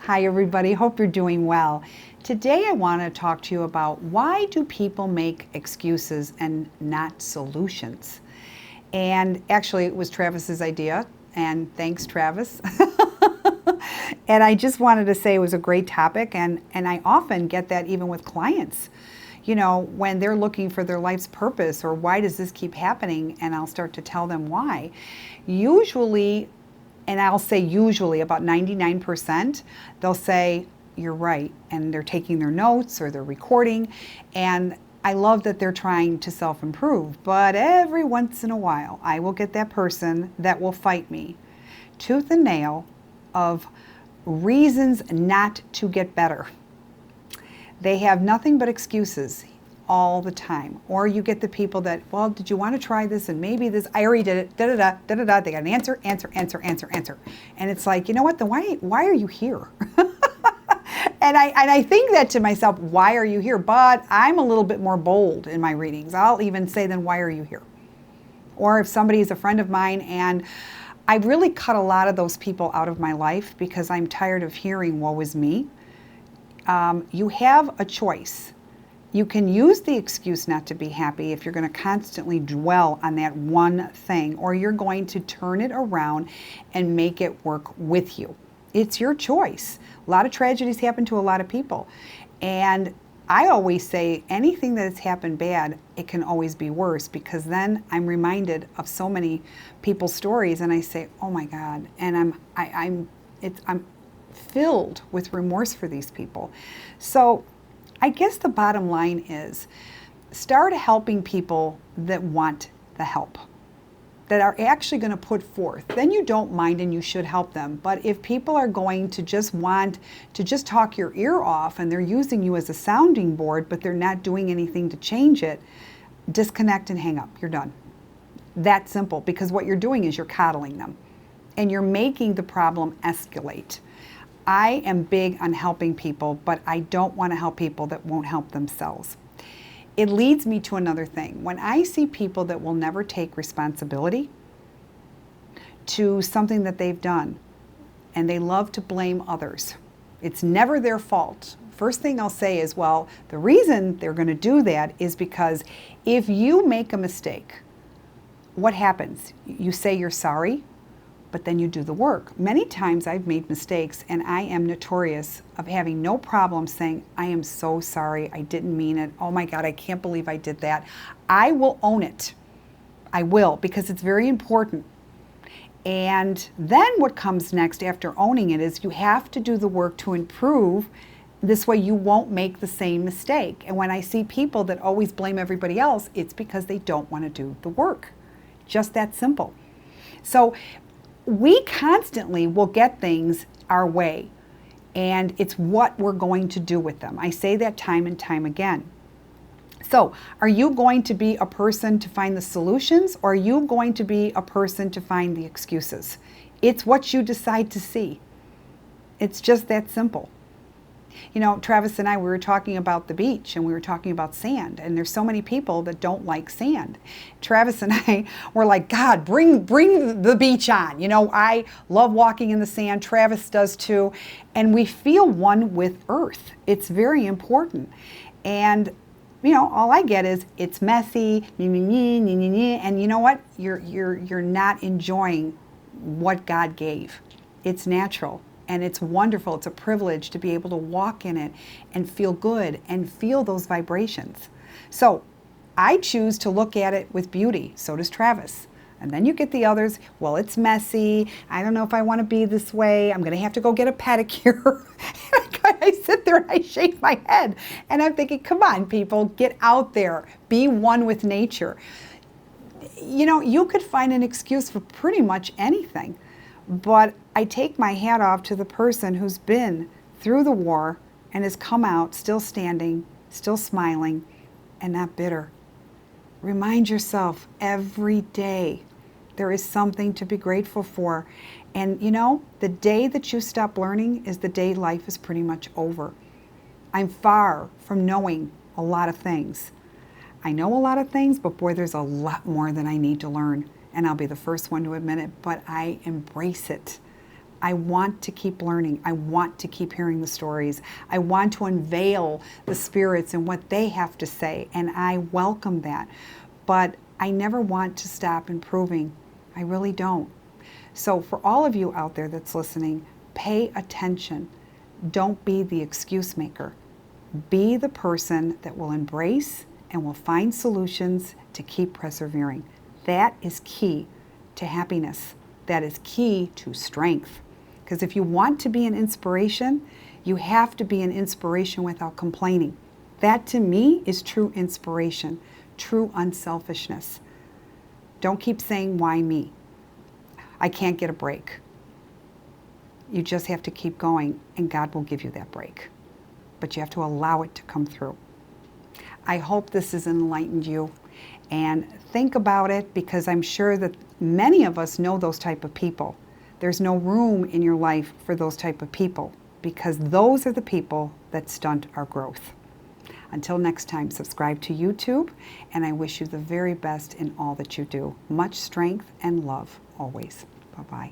Hi, everybody. Hope you're doing well. Today, I want to talk to you about why do people make excuses and not solutions? And actually, it was Travis's idea, and thanks, Travis. And I just wanted to say it was a great topic, and I often get that even with clients. When they're looking for their life's purpose or why does this keep happening, and I'll start to tell them why. Usually, and I'll say usually about 99%, they'll say, you're right. And they're taking their notes or they're recording. And I love that they're trying to self-improve. But every once in a while, I will get that person that will fight me tooth and nail of reasons not to get better. They have nothing but excuses all the time. Or you get the people that, well, did you want to try this? And maybe this, I already did it, da-da-da, da-da-da. They got an answer. And it's like, you know what, then why are you here? And I think that to myself, why are you here? But I'm a little bit more bold in my readings. I'll even say, then why are you here? Or if somebody is a friend of mine, and I've really cut a lot of those people out of my life because I'm tired of hearing, woe is me. You have a choice. You can use the excuse not to be happy if you're going to constantly dwell on that one thing, or you're going to turn it around and make it work with you. It's your choice. A lot of tragedies happen to a lot of people. And I always say anything that has happened bad, it can always be worse, because then I'm reminded of so many people's stories and I say, oh my God, and I'm filled with remorse for these people. So I guess the bottom line is start helping people that want the help, that are actually going to put forth. Then you don't mind and you should help them. But if people are going to just want to just talk your ear off and they're using you as a sounding board, but they're not doing anything to change it, disconnect and hang up. You're done. That simple, because what you're doing is you're coddling them and you're making the problem escalate. I am big on helping people, but I don't want to help people that won't help themselves. It leads me to another thing. When I see people that will never take responsibility to something that they've done, and they love to blame others, it's never their fault. First thing I'll say is, well, the reason they're going to do that is because if you make a mistake, what happens? You say you're sorry, but then you do the work. Many times I've made mistakes, and I am notorious of having no problem saying, I am so sorry, I didn't mean it. Oh my God, I can't believe I did that. I will own it. I will, because it's very important. And then what comes next after owning it is you have to do the work to improve. This way you won't make the same mistake. And when I see people that always blame everybody else, it's because they don't want to do the work. Just that simple. So we constantly will get things our way, and it's what we're going to do with them. I say that time and time again. So, are you going to be a person to find the solutions, or are you going to be a person to find the excuses? It's what you decide to see. It's just that simple. Travis and I, we were talking about the beach and we were talking about sand, and there's so many people that don't like sand. Travis and I were like, God, bring the beach on. I love walking in the sand. Travis does too. And we feel one with earth. It's very important. And all I get is it's messy, and you know what? You're not enjoying what God gave. It's natural. And it's wonderful. It's a privilege to be able to walk in it and feel good and feel those vibrations. So I choose to look at it with beauty. So does Travis. And then you get the others. Well, it's messy. I don't know if I want to be this way. I'm going to have to go get a pedicure. I sit there and I shake my head. And I'm thinking, come on, people, get out there. Be one with nature. You could find an excuse for pretty much anything. But I take my hat off to the person who's been through the war and has come out still standing, still smiling, and not bitter. Remind yourself every day there is something to be grateful for. And the day that you stop learning is the day life is pretty much over. I'm far from knowing a lot of things. I know a lot of things, but boy, there's a lot more than I need to learn. And I'll be the first one to admit it, but I embrace it. I want to keep learning. I want to keep hearing the stories. I want to unveil the spirits and what they have to say, and I welcome that. But I never want to stop improving. I really don't. So for all of you out there that's listening, pay attention. Don't be the excuse maker. Be the person that will embrace and will find solutions to keep persevering. That is key to happiness. That is key to strength. Because if you want to be an inspiration, you have to be an inspiration without complaining. That to me is true inspiration, true unselfishness. Don't keep saying, why me? I can't get a break. You just have to keep going, and God will give you that break. But you have to allow it to come through. I hope this has enlightened you, and think about it, because I'm sure that many of us know those type of people. There's no room in your life for those type of people, because those are the people that stunt our growth. Until next time, subscribe to YouTube, and I wish you the very best in all that you do. Much strength and love always. Bye-bye.